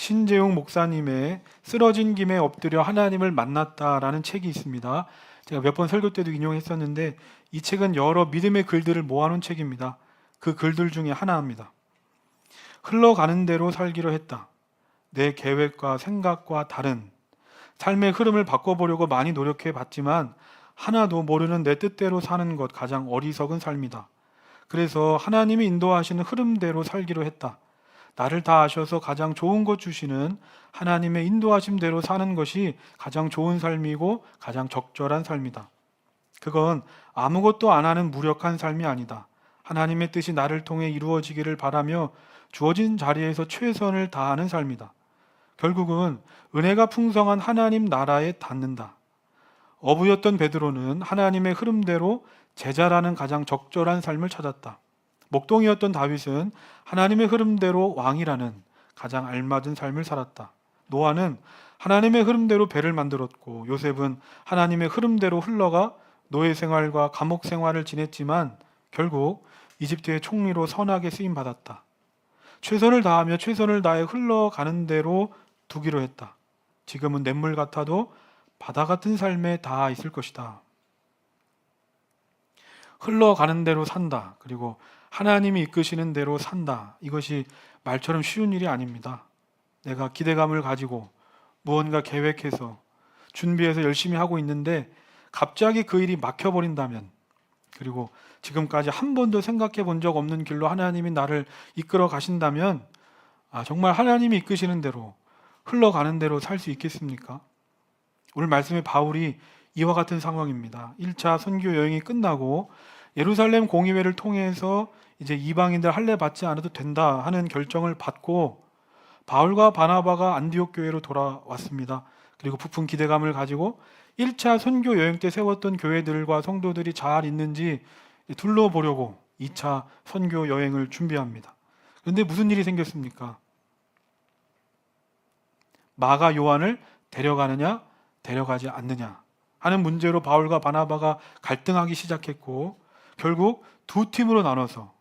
신재용 목사님의 쓰러진 김에 엎드려 하나님을 만났다라는 책이 있습니다. 제가 몇 번 설교 때도 인용했었는데 이 책은 여러 믿음의 글들을 모아놓은 책입니다. 그 글들 중에 하나입니다. 흘러가는 대로 살기로 했다. 내 계획과 생각과 다른 삶의 흐름을 바꿔보려고 많이 노력해 봤지만 하나도 모르는 내 뜻대로 사는 것 가장 어리석은 삶이다. 그래서 하나님이 인도하시는 흐름대로 살기로 했다. 나를 다 아셔서 가장 좋은 것 주시는 하나님의 인도하심대로 사는 것이 가장 좋은 삶이고 가장 적절한 삶이다. 그건 아무것도 안 하는 무력한 삶이 아니다. 하나님의 뜻이 나를 통해 이루어지기를 바라며 주어진 자리에서 최선을 다하는 삶이다. 결국은 은혜가 풍성한 하나님 나라에 닿는다. 어부였던 베드로는 하나님의 흐름대로 제자라는 가장 적절한 삶을 찾았다. 목동이었던 다윗은 하나님의 흐름대로 왕이라는 가장 알맞은 삶을 살았다. 노아는 하나님의 흐름대로 배를 만들었고 요셉은 하나님의 흐름대로 흘러가 노예 생활과 감옥 생활을 지냈지만 결국 이집트의 총리로 선하게 쓰임 받았다. 최선을 다하며 최선을 다해 흘러가는 대로 두기로 했다. 지금은 냇물 같아도 바다 같은 삶에 닿아 있을 것이다. 흘러가는 대로 산다. 그리고 하나님이 이끄시는 대로 산다. 이것이 말처럼 쉬운 일이 아닙니다. 내가 기대감을 가지고 무언가 계획해서 준비해서 열심히 하고 있는데 갑자기 그 일이 막혀버린다면, 그리고 지금까지 한 번도 생각해 본 적 없는 길로 하나님이 나를 이끌어 가신다면 정말 하나님이 이끄시는 대로 흘러가는 대로 살 수 있겠습니까? 오늘 말씀에 바울이 이와 같은 상황입니다. 1차 선교 여행이 끝나고 예루살렘 공의회를 통해서 이제 이방인들 할례 받지 않아도 된다 하는 결정을 받고 바울과 바나바가 안디옥 교회로 돌아왔습니다. 그리고 부푼 기대감을 가지고 1차 선교 여행 때 세웠던 교회들과 성도들이 잘 있는지 둘러보려고 2차 선교 여행을 준비합니다. 그런데 무슨 일이 생겼습니까? 마가 요한을 데려가느냐 데려가지 않느냐 하는 문제로 바울과 바나바가 갈등하기 시작했고 결국 두 팀으로 나눠서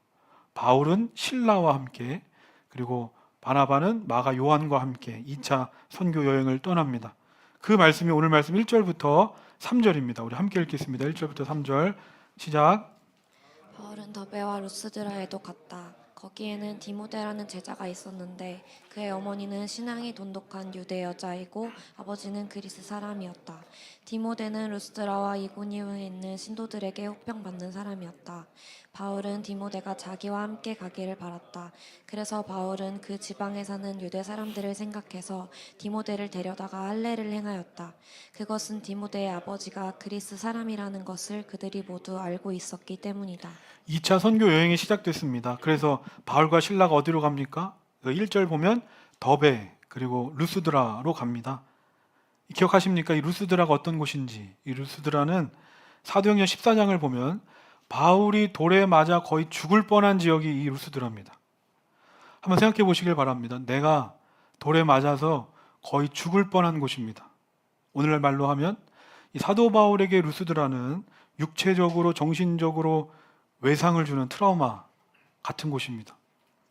바울은 실라와 함께 그리고 바나바는 마가 요한과 함께 2차 선교 여행을 떠납니다. 그 말씀이 오늘 말씀 1절부터 3절입니다. 우리 함께 읽겠습니다. 1절부터 3절 시작. 바울은 더베와 루스드라에도 갔다. 거기에는 디모데라는 제자가 있었는데 그의 어머니는 신앙이 돈독한 유대 여자이고 아버지는 그리스 사람이었다. 디모데는 루스드라와 이고니온에 있는 신도들에게 혹평받는 사람이었다. 바울은 디모데가 자기와 함께 가기를 바랐다. 그래서 바울은 그 지방에 사는 유대 사람들을 생각해서 디모데를 데려다가 할례를 행하였다. 그것은 디모데의 아버지가 그리스 사람이라는 것을 그들이 모두 알고 있었기 때문이다. 2차 선교 여행이 시작됐습니다. 그래서 바울과 실라가 어디로 갑니까? 1절 보면 더베 그리고 루스드라로 갑니다. 기억하십니까? 이 루스드라가 어떤 곳인지. 이 루스드라는 사도행전 14장을 보면 바울이 돌에 맞아 거의 죽을 뻔한 지역이 이 루스드라입니다. 한번 생각해 보시길 바랍니다. 내가 돌에 맞아서 거의 죽을 뻔한 곳입니다. 오늘날 말로 하면 이 사도 바울에게 루스드라는 육체적으로 정신적으로 외상을 주는 트라우마 같은 곳입니다.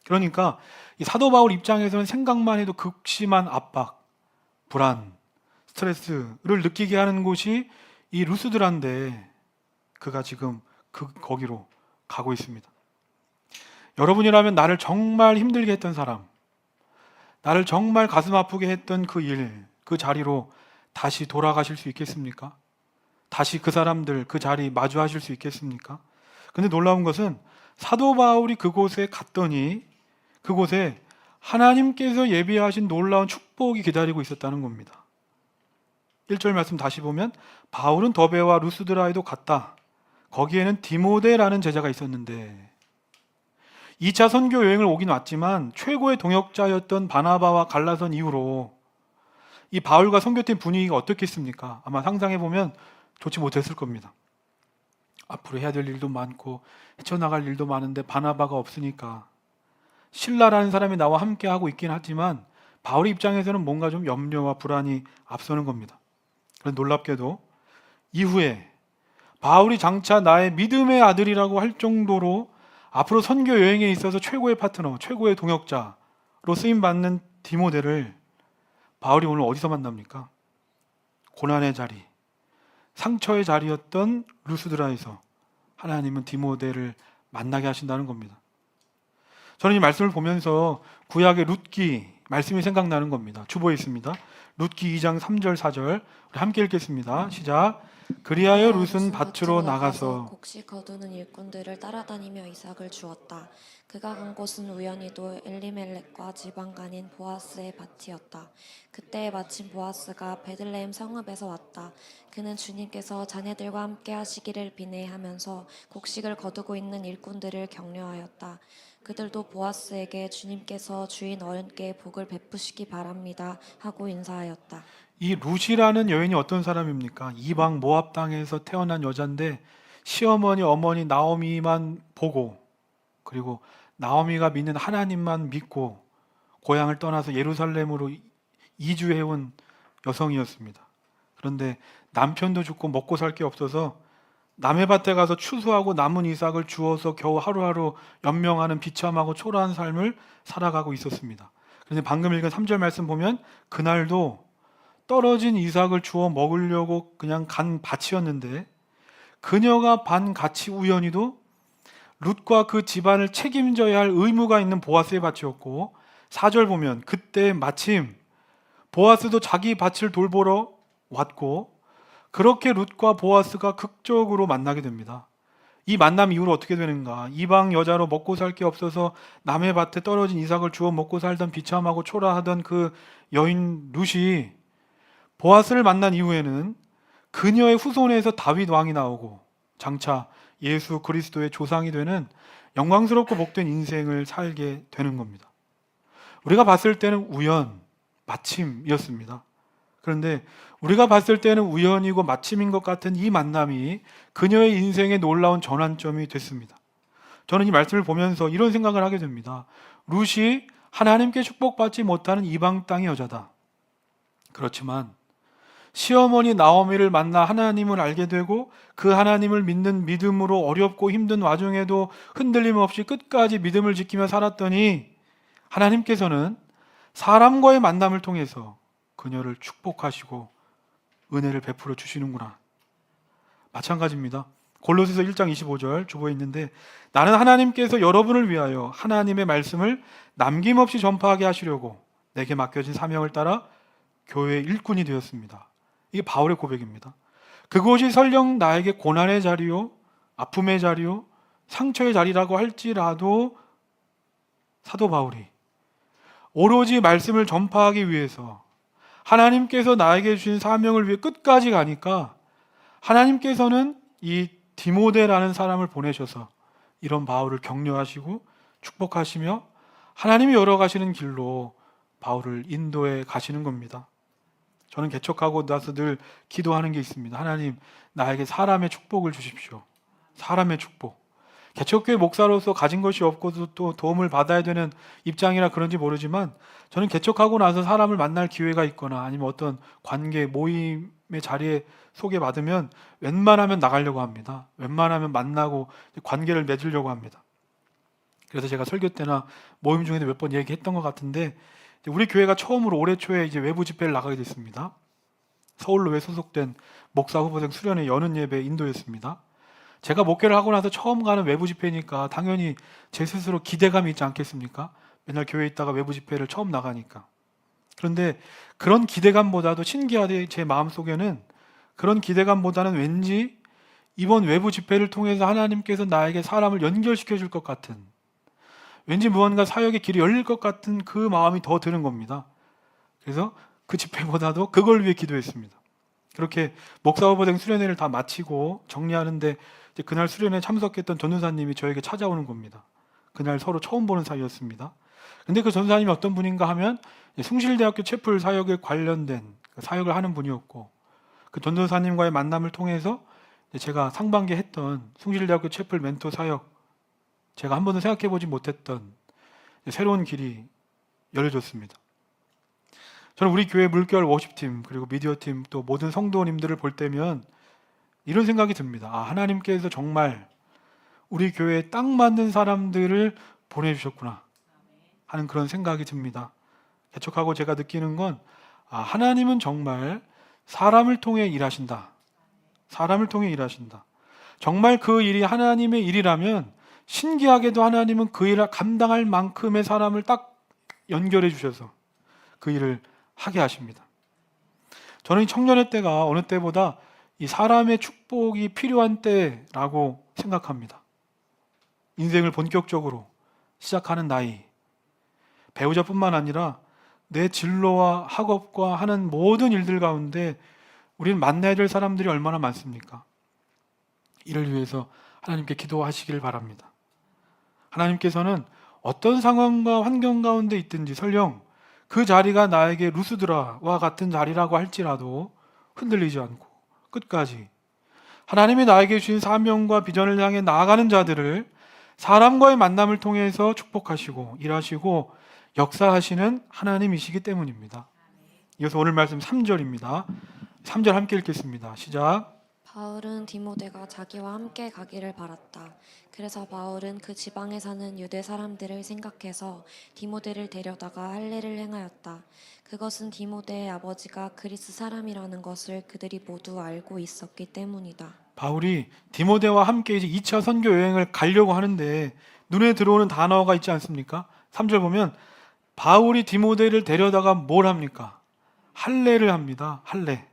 그러니까 이 사도 바울 입장에서는 생각만 해도 극심한 압박, 불안, 스트레스를 느끼게 하는 곳이 이 루스드라인데 그가 지금 거기로 가고 있습니다. 여러분이라면 나를 정말 힘들게 했던 사람, 나를 정말 가슴 아프게 했던 그 일, 그 자리로 다시 돌아가실 수 있겠습니까? 다시 그 사람들, 그 자리 마주하실 수 있겠습니까? 근데 놀라운 것은 사도 바울이 그곳에 갔더니 그곳에 하나님께서 예비하신 놀라운 축복이 기다리고 있었다는 겁니다. 1절 말씀 다시 보면 바울은 더베와 루스드라에도 갔다. 거기에는 디모데라는 제자가 있었는데 2차 선교 여행을 오긴 왔지만 최고의 동역자였던 바나바와 갈라선 이후로 이 바울과 선교팀 분위기가 어떻겠습니까? 아마 상상해 보면 좋지 못했을 겁니다. 앞으로 해야 될 일도 많고 헤쳐나갈 일도 많은데 바나바가 없으니까 실라라는 사람이 나와 함께 하고 있긴 하지만 바울의 입장에서는 뭔가 좀 염려와 불안이 앞서는 겁니다. 그런데 놀랍게도 이후에 바울이 장차 나의 믿음의 아들이라고 할 정도로 앞으로 선교 여행에 있어서 최고의 파트너, 최고의 동역자로 쓰임받는 디모데를 바울이 오늘 어디서 만납니까? 고난의 자리, 상처의 자리였던 루스드라에서 하나님은 디모데를 만나게 하신다는 겁니다. 저는 이 말씀을 보면서 구약의 룻기 말씀이 생각나는 겁니다. 주보에 있습니다. 룻기 2장 3절 4절 우리 함께 읽겠습니다. 시작. 그리하여 룻은 밭으로 나가서 곡식 거두는 일꾼들을 따라다니며 이삭을 주었다. 그가 간 곳은 우연히도 엘리멜렉과 지방간인 보아스의 밭이었다. 그때 마침 보아스가 베들레헴 성읍에서 왔다. 그는 주님께서 자녀들과 함께 하시기를 비내하면서 곡식을 거두고 있는 일꾼들을 격려하였다. 그들도 보아스에게 주님께서 주인 어른께 복을 베푸시기 바랍니다 하고 인사하였다. 이 룻이라는 여인이 어떤 사람입니까? 이방 모압 땅에서 태어난 여자인데 시어머니 어머니 나오미만 보고 그리고 나오미가 믿는 하나님만 믿고 고향을 떠나서 예루살렘으로 이주해온 여성이었습니다. 그런데 남편도 죽고 먹고 살 게 없어서 남의 밭에 가서 추수하고 남은 이삭을 주워서 겨우 하루하루 연명하는 비참하고 초라한 삶을 살아가고 있었습니다. 그런데 방금 읽은 3절 말씀 보면 그날도 떨어진 이삭을 주워 먹으려고 그냥 간 밭이었는데 그녀가 반 같이 우연히도 룻과 그 집안을 책임져야 할 의무가 있는 보아스의 밭이었고 4절 보면 그때 마침 보아스도 자기 밭을 돌보러 왔고 그렇게 룻과 보아스가 극적으로 만나게 됩니다. 이 만남 이후로 어떻게 되는가? 이방 여자로 먹고 살 게 없어서 남의 밭에 떨어진 이삭을 주워 먹고 살던 비참하고 초라하던 그 여인 룻이 보아스를 만난 이후에는 그녀의 후손에서 다윗 왕이 나오고 장차 예수 그리스도의 조상이 되는 영광스럽고 복된 인생을 살게 되는 겁니다. 우리가 봤을 때는 우연, 마침이었습니다. 그런데 우리가 봤을 때는 우연이고 마침인 것 같은 이 만남이 그녀의 인생의 놀라운 전환점이 됐습니다. 저는 이 말씀을 보면서 이런 생각을 하게 됩니다. 룻이 하나님께 축복받지 못하는 이방 땅의 여자다. 그렇지만 시어머니 나오미를 만나 하나님을 알게 되고 그 하나님을 믿는 믿음으로 어렵고 힘든 와중에도 흔들림 없이 끝까지 믿음을 지키며 살았더니 하나님께서는 사람과의 만남을 통해서 그녀를 축복하시고 은혜를 베풀어 주시는구나. 마찬가지입니다. 골로새서 1장 25절 주보에 있는데 나는 하나님께서 여러분을 위하여 하나님의 말씀을 남김없이 전파하게 하시려고 내게 맡겨진 사명을 따라 교회의 일꾼이 되었습니다. 이게 바울의 고백입니다. 그곳이 설령 나에게 고난의 자리요, 아픔의 자리요, 상처의 자리라고 할지라도 사도 바울이 오로지 말씀을 전파하기 위해서 하나님께서 나에게 주신 사명을 위해 끝까지 가니까 하나님께서는 이 디모데라는 사람을 보내셔서 이런 바울을 격려하시고 축복하시며 하나님이 열어가시는 길로 바울을 인도해 가시는 겁니다. 저는 개척하고 나서 늘 기도하는 게 있습니다. 하나님, 나에게 사람의 축복을 주십시오. 사람의 축복. 개척교회 목사로서 가진 것이 없고도 또 도움을 받아야 되는 입장이라 그런지 모르지만 저는 개척하고 나서 사람을 만날 기회가 있거나 아니면 어떤 관계, 모임의 자리에 소개받으면 웬만하면 나가려고 합니다. 웬만하면 만나고 관계를 맺으려고 합니다. 그래서 제가 설교 때나 모임 중에도 몇 번 얘기했던 것 같은데 우리 교회가 처음으로 올해 초에 이제 외부 집회를 나가게 됐습니다. 서울로에 소속된 목사 후보생 수련회 여는 예배 인도였습니다. 제가 목회를 하고 나서 처음 가는 외부 집회니까 당연히 제 스스로 기대감이 있지 않겠습니까? 맨날 교회에 있다가 외부 집회를 처음 나가니까. 그런데 그런 기대감보다도 신기하게 제 마음속에는 그런 기대감보다는 왠지 이번 외부 집회를 통해서 하나님께서 나에게 사람을 연결시켜 줄 것 같은 왠지 무언가 사역의 길이 열릴 것 같은 그 마음이 더 드는 겁니다. 그래서 그 집회보다도 그걸 위해 기도했습니다. 그렇게 목사 후보생 수련회를 다 마치고 정리하는데 이제 그날 수련회에 참석했던 전도사님이 저에게 찾아오는 겁니다. 그날 서로 처음 보는 사이였습니다. 근데 그 전도사님이 어떤 분인가 하면 숭실대학교 채플 사역에 관련된 사역을 하는 분이었고 그 전도사님과의 만남을 통해서 제가 상반기에 했던 숭실대학교 채플 멘토 사역 제가 한 번도 생각해보지 못했던 새로운 길이 열려졌습니다. 저는 우리 교회 물결 워십팀 그리고 미디어팀 또 모든 성도님들을 볼 때면 이런 생각이 듭니다. 아, 하나님께서 정말 우리 교회에 딱 맞는 사람들을 보내주셨구나 하는 그런 생각이 듭니다. 개척하고 제가 느끼는 건 하나님은 정말 사람을 통해 일하신다. 사람을 통해 일하신다. 정말 그 일이 하나님의 일이라면 신기하게도 하나님은 그 일을 감당할 만큼의 사람을 딱 연결해 주셔서 그 일을 하게 하십니다. 저는 이 청년의 때가 어느 때보다 이 사람의 축복이 필요한 때라고 생각합니다. 인생을 본격적으로 시작하는 나이, 배우자뿐만 아니라 내 진로와 학업과 하는 모든 일들 가운데 우리는 만나야 될 사람들이 얼마나 많습니까? 이를 위해서 하나님께 기도하시길 바랍니다. 하나님께서는 어떤 상황과 환경 가운데 있든지 설령 그 자리가 나에게 루스드라와 같은 자리라고 할지라도 흔들리지 않고 끝까지 하나님이 나에게 주신 사명과 비전을 향해 나아가는 자들을 사람과의 만남을 통해서 축복하시고 일하시고 역사하시는 하나님이시기 때문입니다. 이어서 오늘 말씀 3절입니다. 3절 함께 읽겠습니다. 시작. 바울은 디모데가 자기와 함께 가기를 바랐다. 그래서 바울은 그 지방에 사는 유대 사람들을 생각해서 디모데를 데려다가 할례를 행하였다. 그것은 디모데의 아버지가 그리스 사람이라는 것을 그들이 모두 알고 있었기 때문이다. 바울이 디모데와 함께 이제 2차 선교 여행을 가려고 하는데 눈에 들어오는 단어가 있지 않습니까? 3절 보면 바울이 디모데를 데려다가 뭘 합니까? 할례를 합니다. 할례.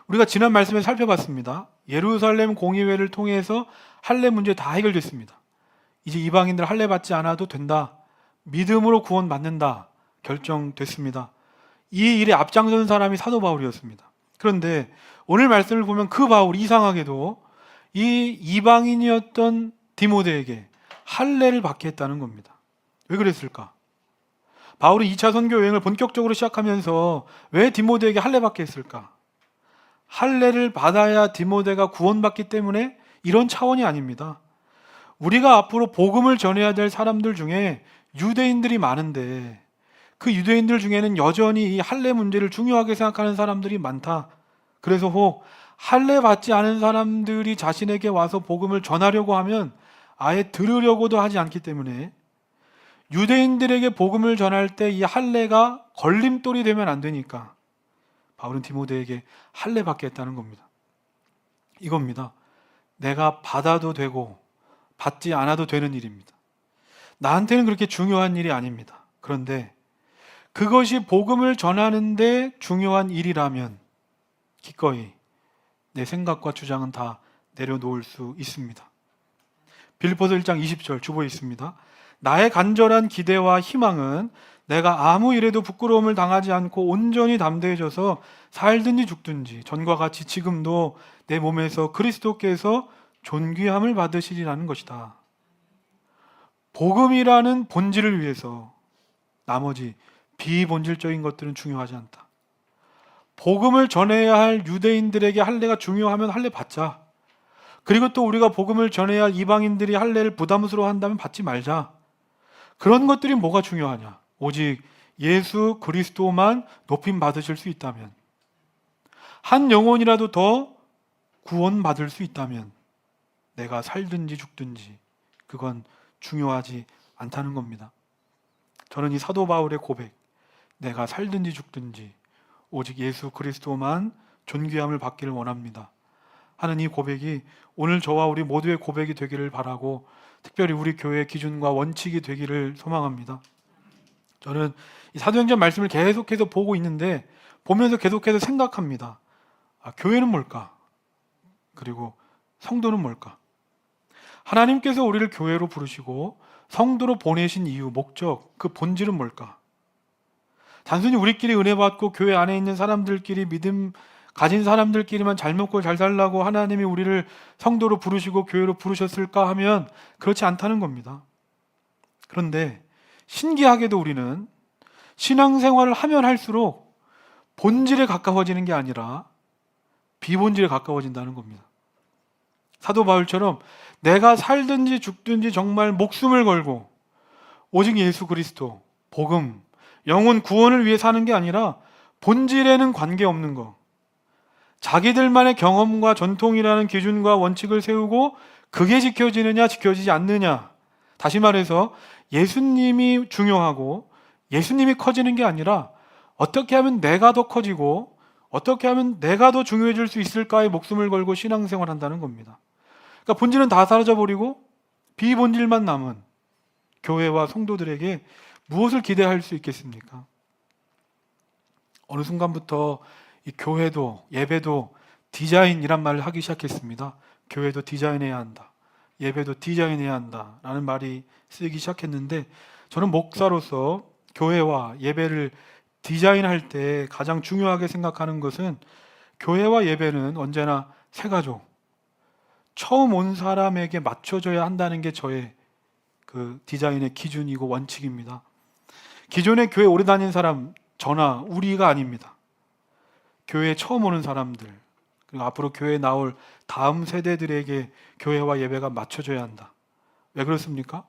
우리가 지난 말씀에 살펴봤습니다. 예루살렘 공의회를 통해서 할례 문제 다 해결됐습니다. 이제 이방인들 할례 받지 않아도 된다. 믿음으로 구원 받는다. 결정됐습니다. 이 일에 앞장선 사람이 사도 바울이었습니다. 그런데 오늘 말씀을 보면 그 바울이 이상하게도 이 이방인이었던 디모데에게 할례를 받게 했다는 겁니다. 왜 그랬을까? 바울이 2차 선교 여행을 본격적으로 시작하면서 왜 디모데에게 할례 받게 했을까? 할례를 받아야 디모데가 구원받기 때문에 이런 차원이 아닙니다. 우리가 앞으로 복음을 전해야 될 사람들 중에 유대인들이 많은데 그 유대인들 중에는 여전히 이 할례 문제를 중요하게 생각하는 사람들이 많다. 그래서 혹 할례 받지 않은 사람들이 자신에게 와서 복음을 전하려고 하면 아예 들으려고도 하지 않기 때문에 유대인들에게 복음을 전할 때 이 할례가 걸림돌이 되면 안 되니까 바울은 디모데에게 할례 받게 했다는 겁니다. 이겁니다. 내가 받아도 되고 받지 않아도 되는 일입니다. 나한테는 그렇게 중요한 일이 아닙니다. 그런데 그것이 복음을 전하는데 중요한 일이라면 기꺼이 내 생각과 주장은 다 내려놓을 수 있습니다. 빌립보서 1장 20절 주보에 있습니다. 나의 간절한 기대와 희망은 내가 아무 일에도 부끄러움을 당하지 않고 온전히 담대해져서 살든지 죽든지 전과 같이 지금도 내 몸에서 그리스도께서 존귀함을 받으시리라는 것이다. 복음이라는 본질을 위해서 나머지 비본질적인 것들은 중요하지 않다. 복음을 전해야 할 유대인들에게 할례가 중요하면 할례 받자. 그리고 또 우리가 복음을 전해야 할 이방인들이 할례를 부담스러워 한다면 받지 말자. 그런 것들이 뭐가 중요하냐? 오직 예수 그리스도만 높임 받으실 수 있다면, 한 영혼이라도 더 구원받을 수 있다면 내가 살든지 죽든지 그건 중요하지 않다는 겁니다. 저는 이 사도 바울의 고백, 내가 살든지 죽든지 오직 예수 그리스도만 존귀함을 받기를 원합니다 하는 이 고백이 오늘 저와 우리 모두의 고백이 되기를 바라고 특별히 우리 교회의 기준과 원칙이 되기를 소망합니다. 저는 이 사도행전 말씀을 계속해서 보고 있는데 보면서 계속해서 생각합니다. 교회는 뭘까? 그리고 성도는 뭘까? 하나님께서 우리를 교회로 부르시고 성도로 보내신 이유, 목적, 그 본질은 뭘까? 단순히 우리끼리 은혜 받고 교회 안에 있는 사람들끼리 믿음 가진 사람들끼리만 잘 먹고 잘 살라고 하나님이 우리를 성도로 부르시고 교회로 부르셨을까 하면 그렇지 않다는 겁니다. 그런데 신기하게도 우리는 신앙생활을 하면 할수록 본질에 가까워지는 게 아니라 비본질에 가까워진다는 겁니다. 사도 바울처럼 내가 살든지 죽든지 정말 목숨을 걸고 오직 예수 그리스도, 복음, 영혼 구원을 위해 사는 게 아니라 본질에는 관계없는 거, 자기들만의 경험과 전통이라는 기준과 원칙을 세우고 그게 지켜지느냐 지켜지지 않느냐, 다시 말해서 예수님이 중요하고 예수님이 커지는 게 아니라 어떻게 하면 내가 더 커지고 어떻게 하면 내가 더 중요해질 수 있을까에 목숨을 걸고 신앙생활한다는 겁니다. 그러니까 본질은 다 사라져버리고 비본질만 남은 교회와 성도들에게 무엇을 기대할 수 있겠습니까? 어느 순간부터 이 교회도 예배도 디자인이란 말을 하기 시작했습니다. 교회도 디자인해야 한다. 예배도 디자인해야 한다. 라는 말이 쓰이기 시작했는데 저는 목사로서 교회와 예배를 디자인할 때 가장 중요하게 생각하는 것은 교회와 예배는 언제나 새 가족, 처음 온 사람에게 맞춰져야 한다는 게 저의 그 디자인의 기준이고 원칙입니다. 기존에 교회 오래 다닌 사람, 저나 우리가 아닙니다. 교회에 처음 오는 사람들, 그리고 앞으로 교회에 나올 다음 세대들에게 교회와 예배가 맞춰져야 한다. 왜 그렇습니까?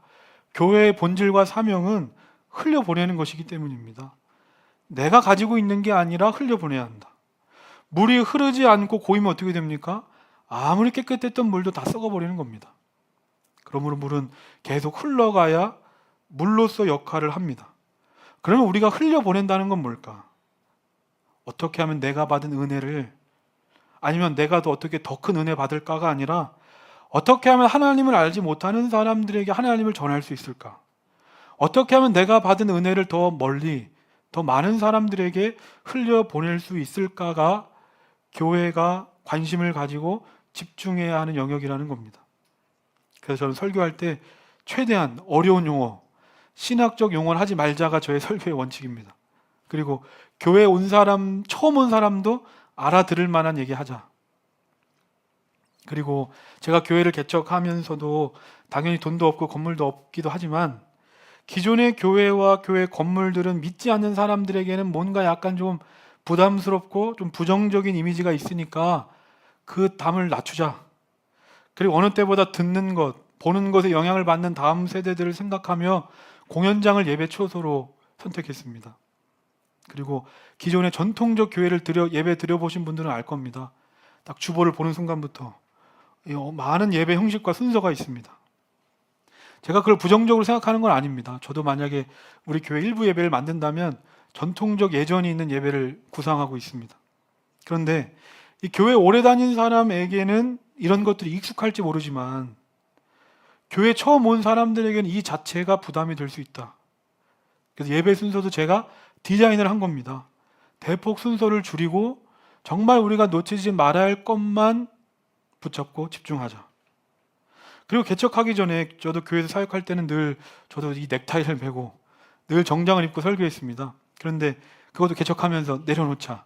교회의 본질과 사명은 흘려보내는 것이기 때문입니다. 내가 가지고 있는 게 아니라 흘려보내야 한다. 물이 흐르지 않고 고이면 어떻게 됩니까? 아무리 깨끗했던 물도 다 썩어버리는 겁니다. 그러므로 물은 계속 흘러가야 물로서 역할을 합니다. 그러면 우리가 흘려보낸다는 건 뭘까? 어떻게 하면 내가 받은 은혜를, 아니면 내가 더 어떻게 더 큰 은혜 받을까가 아니라 어떻게 하면 하나님을 알지 못하는 사람들에게 하나님을 전할 수 있을까? 어떻게 하면 내가 받은 은혜를 더 멀리, 더 많은 사람들에게 흘려보낼 수 있을까가 교회가 관심을 가지고 집중해야 하는 영역이라는 겁니다. 그래서 저는 설교할 때 최대한 어려운 용어, 신학적 용어를 하지 말자가 저의 설교의 원칙입니다. 그리고 교회에 온 사람, 처음 온 사람도 알아들을 만한 얘기 하자. 그리고 제가 교회를 개척하면서도 당연히 돈도 없고 건물도 없기도 하지만 기존의 교회와 교회 건물들은 믿지 않는 사람들에게는 뭔가 약간 좀 부담스럽고 좀 부정적인 이미지가 있으니까 그 담을 낮추자. 그리고 어느 때보다 듣는 것, 보는 것에 영향을 받는 다음 세대들을 생각하며 공연장을 예배 초소로 선택했습니다. 그리고 기존의 전통적 교회를 예배 드려보신 분들은 알 겁니다. 딱 주보를 보는 순간부터 많은 예배 형식과 순서가 있습니다. 제가 그걸 부정적으로 생각하는 건 아닙니다. 저도 만약에 우리 교회 일부 예배를 만든다면 전통적 예전이 있는 예배를 구상하고 있습니다. 그런데 이 교회 오래 다닌 사람에게는 이런 것들이 익숙할지 모르지만 교회 처음 온 사람들에게는 이 자체가 부담이 될 수 있다. 그래서 예배 순서도 제가 디자인을 한 겁니다. 대폭 순서를 줄이고 정말 우리가 놓치지 말아야 할 것만 붙잡고 집중하자. 그리고 개척하기 전에 저도 교회에서 사역할 때는 늘 저도 이 넥타이를 메고 늘 정장을 입고 설교했습니다. 그런데 그것도 개척하면서 내려놓자.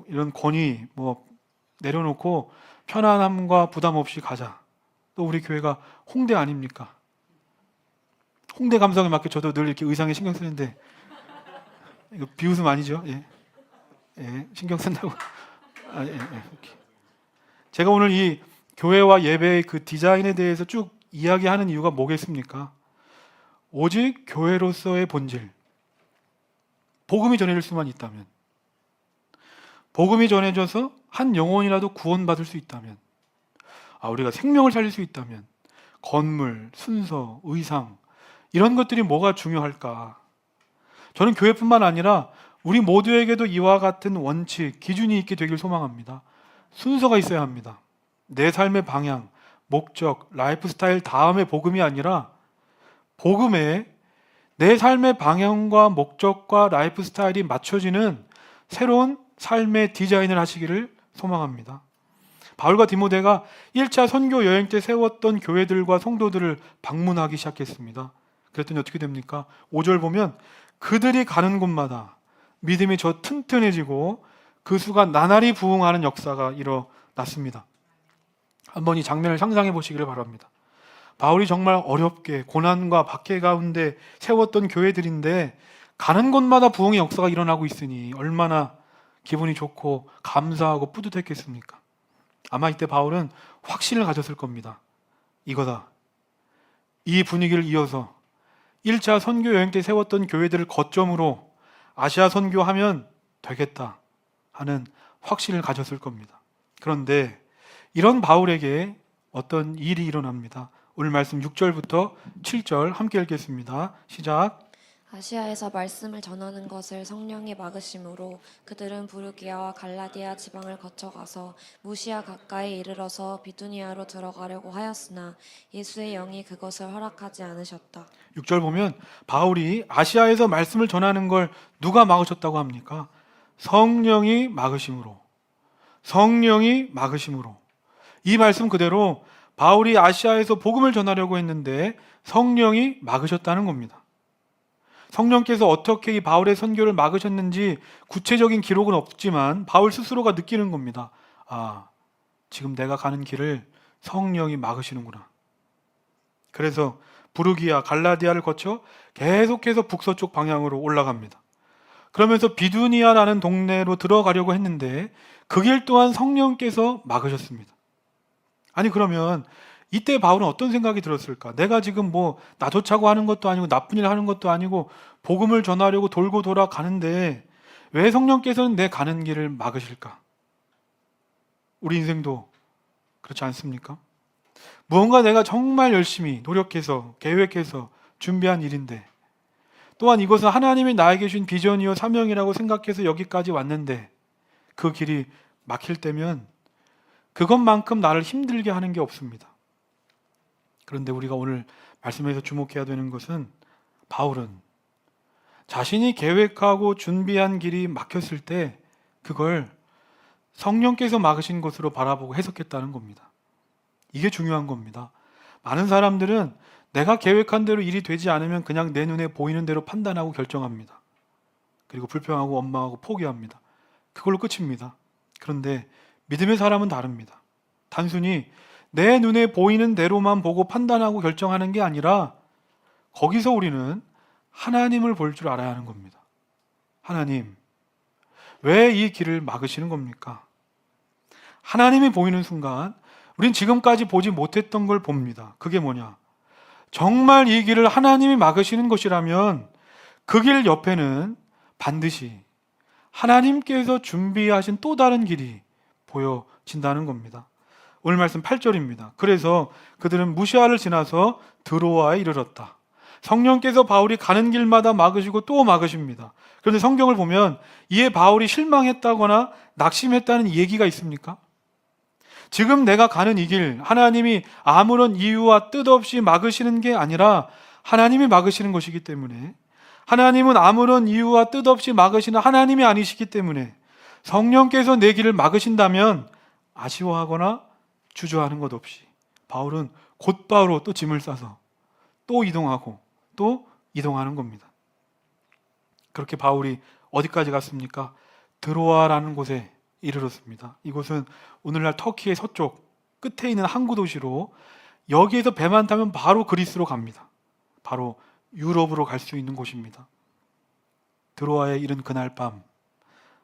이런 권위 내려놓고 편안함과 부담 없이 가자. 또 우리 교회가 홍대 아닙니까? 홍대 감성에 맞게 저도 늘 이렇게 의상에 신경 쓰는데 이거 비웃음 아니죠? 예, 신경 쓴다고. 제가 오늘 이 교회와 예배의 그 디자인에 대해서 쭉 이야기하는 이유가 뭐겠습니까? 오직 교회로서의 본질, 복음이 전해질 수만 있다면, 복음이 전해져서 한 영혼이라도 구원받을 수 있다면, 우리가 생명을 살릴 수 있다면, 건물, 순서, 의상 이런 것들이 뭐가 중요할까? 저는 교회뿐만 아니라 우리 모두에게도 이와 같은 원칙, 기준이 있게 되길 소망합니다. 순서가 있어야 합니다. 내 삶의 방향, 목적, 라이프 스타일 다음에 복음이 아니라 복음에 내 삶의 방향과 목적과 라이프 스타일이 맞춰지는 새로운 삶의 디자인을 하시기를 소망합니다. 바울과 디모데가 1차 선교 여행 때 세웠던 교회들과 성도들을 방문하기 시작했습니다. 그랬더니 어떻게 됩니까? 5절 보면 그들이 가는 곳마다 믿음이 더 튼튼해지고 그 수가 나날이 부흥하는 역사가 일어났습니다. 한번 이 장면을 상상해 보시기를 바랍니다. 바울이 정말 어렵게 고난과 박해 가운데 세웠던 교회들인데 가는 곳마다 부흥의 역사가 일어나고 있으니 얼마나 기분이 좋고 감사하고 뿌듯했겠습니까? 아마 이때 바울은 확신을 가졌을 겁니다. 이거다. 이 분위기를 이어서 1차 선교 여행 때 세웠던 교회들을 거점으로 아시아 선교하면 되겠다 하는 확신을 가졌을 겁니다. 그런데 이런 바울에게 어떤 일이 일어납니다. 오늘 말씀 6절부터 7절 함께 읽겠습니다. 시작. 아시아에서 말씀을 전하는 것을 성령이 막으심으로 그들은 부르기아와 갈라디아 지방을 거쳐가서 무시아 가까이 이르러서 비두니아로 들어가려고 하였으나 예수의 영이 그것을 허락하지 않으셨다. 6절 보면 바울이 아시아에서 말씀을 전하는 걸 누가 막으셨다고 합니까? 성령이 막으심으로. 성령이 막으심으로. 이 말씀 그대로 바울이 아시아에서 복음을 전하려고 했는데 성령이 막으셨다는 겁니다. 성령께서 어떻게 이 바울의 선교를 막으셨는지 구체적인 기록은 없지만 바울 스스로가 느끼는 겁니다. 아, 지금 내가 가는 길을 성령이 막으시는구나. 그래서 부르기아, 갈라디아를 거쳐 계속해서 북서쪽 방향으로 올라갑니다. 그러면서 비두니아라는 동네로 들어가려고 했는데 그 길 또한 성령께서 막으셨습니다. 아니 그러면 이때 바울은 어떤 생각이 들었을까? 내가 지금 뭐 나조차고 하는 것도 아니고 나쁜 일 하는 것도 아니고 복음을 전하려고 돌고 돌아 가는데 왜 성령께서는 내 가는 길을 막으실까? 우리 인생도 그렇지 않습니까? 무언가 내가 정말 열심히 노력해서 계획해서 준비한 일인데 또한 이것은 하나님이 나에게 주신 비전이요 사명이라고 생각해서 여기까지 왔는데 그 길이 막힐 때면 그것만큼 나를 힘들게 하는 게 없습니다. 그런데 우리가 오늘 말씀에서 주목해야 되는 것은 바울은 자신이 계획하고 준비한 길이 막혔을 때 그걸 성령께서 막으신 것으로 바라보고 해석했다는 겁니다. 이게 중요한 겁니다. 많은 사람들은 내가 계획한 대로 일이 되지 않으면 그냥 내 눈에 보이는 대로 판단하고 결정합니다. 그리고 불평하고 원망하고 포기합니다. 그걸로 끝입니다. 그런데 믿음의 사람은 다릅니다. 단순히 내 눈에 보이는 대로만 보고 판단하고 결정하는 게 아니라 거기서 우리는 하나님을 볼 줄 알아야 하는 겁니다. 하나님, 왜 이 길을 막으시는 겁니까? 하나님이 보이는 순간 우린 지금까지 보지 못했던 걸 봅니다. 그게 뭐냐? 정말 이 길을 하나님이 막으시는 것이라면 그 길 옆에는 반드시 하나님께서 준비하신 또 다른 길이 보여진다는 겁니다. 오늘 말씀 8절입니다. 그래서 그들은 무시아를 지나서 드로아에 이르렀다. 성령께서 바울이 가는 길마다 막으시고 또 막으십니다. 그런데 성경을 보면 이에 바울이 실망했다거나 낙심했다는 얘기가 있습니까? 지금 내가 가는 이 길, 하나님이 아무런 이유와 뜻 없이 막으시는 게 아니라 하나님이 막으시는 것이기 때문에 하나님은 아무런 이유와 뜻 없이 막으시는 하나님이 아니시기 때문에 성령께서 내 길을 막으신다면 아쉬워하거나 주저하는 것 없이 바울은 곧바로 또 짐을 싸서 또 이동하고 또 이동하는 겁니다. 그렇게 바울이 어디까지 갔습니까? 드로아라는 곳에 이르렀습니다. 이곳은 오늘날 터키의 서쪽 끝에 있는 항구 도시로 여기에서 배만 타면 바로 그리스로 갑니다. 바로 유럽으로 갈 수 있는 곳입니다. 드로아에 이른 그날 밤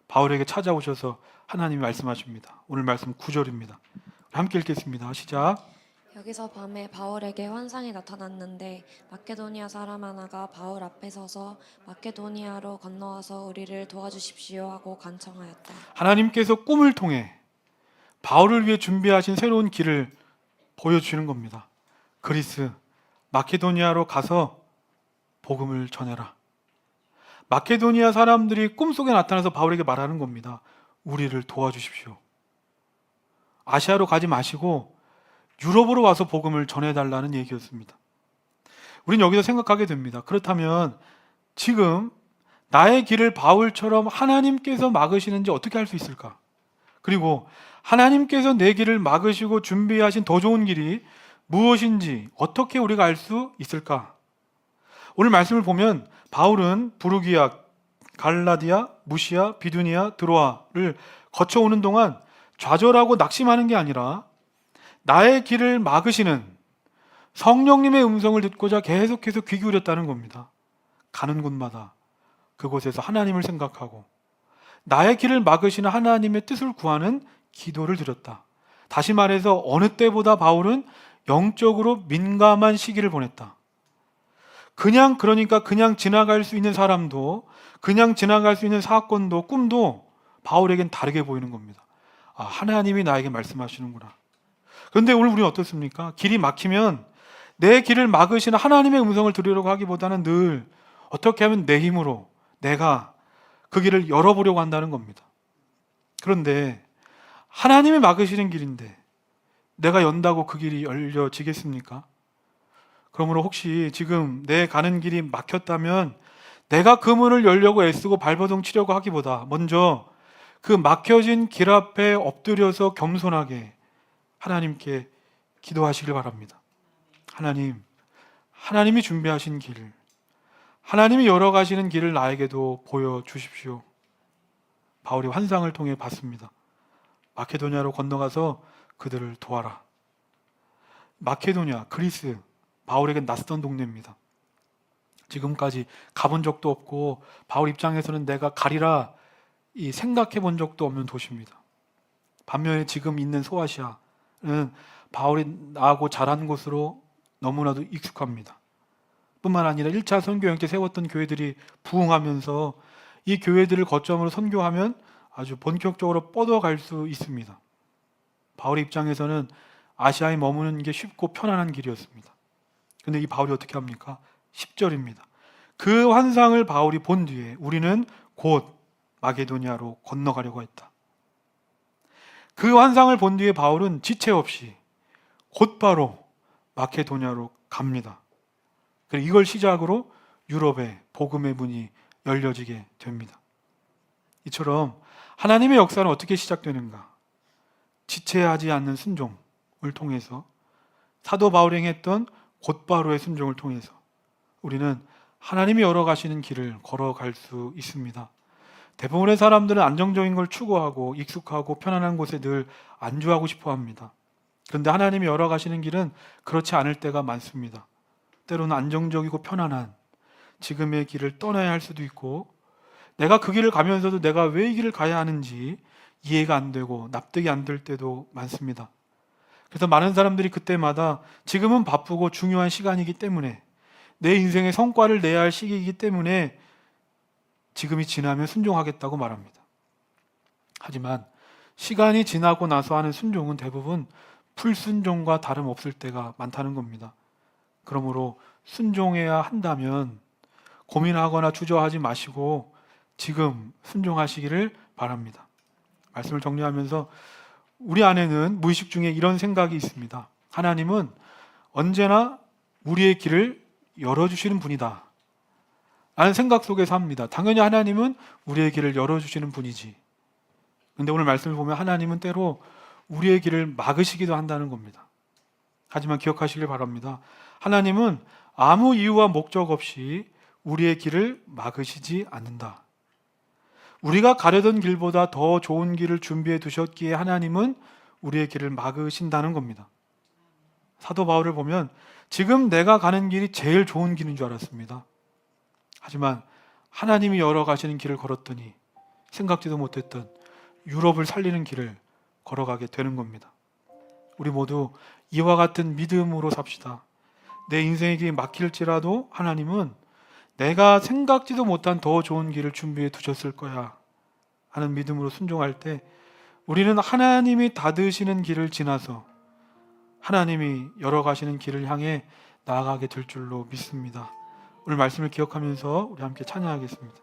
바울에게 찾아오셔서 하나님이 말씀하십니다. 오늘 말씀 9절입니다. 함께 읽겠습니다. 시작. 여기서 밤에 바울에게 환상이 나타났는데 마케도니아 사람 하나가 바울 앞에 서서 마케도니아로 건너와서 우리를 도와주십시오 하고 간청하였다. 하나님께서 꿈을 통해 바울을 위해 준비하신 새로운 길을 보여주시는 겁니다. 그리스, 마케도니아로 가서 복음을 전해라. 마케도니아 사람들이 꿈속에 나타나서 바울에게 말하는 겁니다. 우리를 도와주십시오. 아시아로 가지 마시고 유럽으로 와서 복음을 전해달라는 얘기였습니다. 우린 여기서 생각하게 됩니다. 그렇다면 지금 나의 길을 바울처럼 하나님께서 막으시는지 어떻게 할 수 있을까? 그리고 하나님께서 내 길을 막으시고 준비하신 더 좋은 길이 무엇인지 어떻게 우리가 알 수 있을까? 오늘 말씀을 보면 바울은 부르기아, 갈라디아, 무시아, 비두니아, 드로아를 거쳐오는 동안 좌절하고 낙심하는 게 아니라 나의 길을 막으시는 성령님의 음성을 듣고자 계속해서 귀 기울였다는 겁니다. 가는 곳마다 그곳에서 하나님을 생각하고 나의 길을 막으시는 하나님의 뜻을 구하는 기도를 드렸다. 다시 말해서 어느 때보다 바울은 영적으로 민감한 시기를 보냈다. 그러니까 그냥 지나갈 수 있는 사람도 그냥 지나갈 수 있는 사건도 꿈도 바울에겐 다르게 보이는 겁니다. 아, 하나님이 나에게 말씀하시는구나. 그런데 오늘 우리는 어떻습니까? 길이 막히면 내 길을 막으시는 하나님의 음성을 들으려고 하기보다는 늘 어떻게 하면 내 힘으로 내가 그 길을 열어보려고 한다는 겁니다. 그런데 하나님이 막으시는 길인데 내가 연다고 그 길이 열려지겠습니까? 그러므로 혹시 지금 내 가는 길이 막혔다면 내가 그 문을 열려고 애쓰고 발버둥 치려고 하기보다 먼저 그 막혀진 길 앞에 엎드려서 겸손하게 하나님께 기도하시길 바랍니다. 하나님이 준비하신 길, 하나님이 열어가시는 길을 나에게도 보여주십시오. 바울이 환상을 통해 봤습니다. 마케도냐로 건너가서 그들을 도와라. 마케도냐, 그리스, 바울에겐 낯선 동네입니다. 지금까지 가본 적도 없고 바울 입장에서는 내가 가리라 생각해 본 적도 없는 도시입니다. 반면에 지금 있는 소아시아는 바울이 나고 자란 곳으로 너무나도 익숙합니다. 뿐만 아니라 1차 선교 여행 때 세웠던 교회들이 부흥하면서 이 교회들을 거점으로 선교하면 아주 본격적으로 뻗어갈 수 있습니다. 바울의 입장에서는 아시아에 머무는 게 쉽고 편안한 길이었습니다. 근데 이 바울이 어떻게 합니까? 10절입니다. 그 환상을 바울이 본 뒤에 우리는 곧 마게도니아로 건너가려고 했다. 그 환상을 본 뒤에 바울은 지체 없이 곧바로 마케도니아로 갑니다. 그리고 이걸 시작으로 유럽의 복음의 문이 열려지게 됩니다. 이처럼 하나님의 역사는 어떻게 시작되는가? 지체하지 않는 순종을 통해서 사도 바울이 행했던 곧바로의 순종을 통해서 우리는 하나님이 열어가시는 길을 걸어갈 수 있습니다. 대부분의 사람들은 안정적인 걸 추구하고 익숙하고 편안한 곳에 늘 안주하고 싶어 합니다. 그런데 하나님이 열어가시는 길은 그렇지 않을 때가 많습니다. 때로는 안정적이고 편안한 지금의 길을 떠나야 할 수도 있고 내가 그 길을 가면서도 내가 왜 이 길을 가야 하는지 이해가 안 되고 납득이 안 될 때도 많습니다. 그래서 많은 사람들이 그때마다 지금은 바쁘고 중요한 시간이기 때문에 내 인생의 성과를 내야 할 시기이기 때문에 지금이 지나면 순종하겠다고 말합니다. 하지만 시간이 지나고 나서 하는 순종은 대부분 불순종과 다름없을 때가 많다는 겁니다. 그러므로 순종해야 한다면 고민하거나 주저하지 마시고 지금 순종하시기를 바랍니다. 말씀을 정리하면서 우리 안에는 무의식 중에 이런 생각이 있습니다. 하나님은 언제나 우리의 길을 열어주시는 분이다 라는 생각 속에서 합니다. 당연히 하나님은 우리의 길을 열어주시는 분이지. 그런데 오늘 말씀을 보면 하나님은 때로 우리의 길을 막으시기도 한다는 겁니다. 하지만 기억하시길 바랍니다. 하나님은 아무 이유와 목적 없이 우리의 길을 막으시지 않는다. 우리가 가려던 길보다 더 좋은 길을 준비해 두셨기에 하나님은 우리의 길을 막으신다는 겁니다. 사도 바울을 보면 지금 내가 가는 길이 제일 좋은 길인 줄 알았습니다. 하지만 하나님이 열어가시는 길을 걸었더니 생각지도 못했던 유럽을 살리는 길을 걸어가게 되는 겁니다. 우리 모두 이와 같은 믿음으로 삽시다. 내 인생의 길이 막힐지라도 하나님은 내가 생각지도 못한 더 좋은 길을 준비해 두셨을 거야 하는 믿음으로 순종할 때 우리는 하나님이 닫으시는 길을 지나서 하나님이 열어가시는 길을 향해 나아가게 될 줄로 믿습니다. 오늘 말씀을 기억하면서 우리 함께 찬양하겠습니다.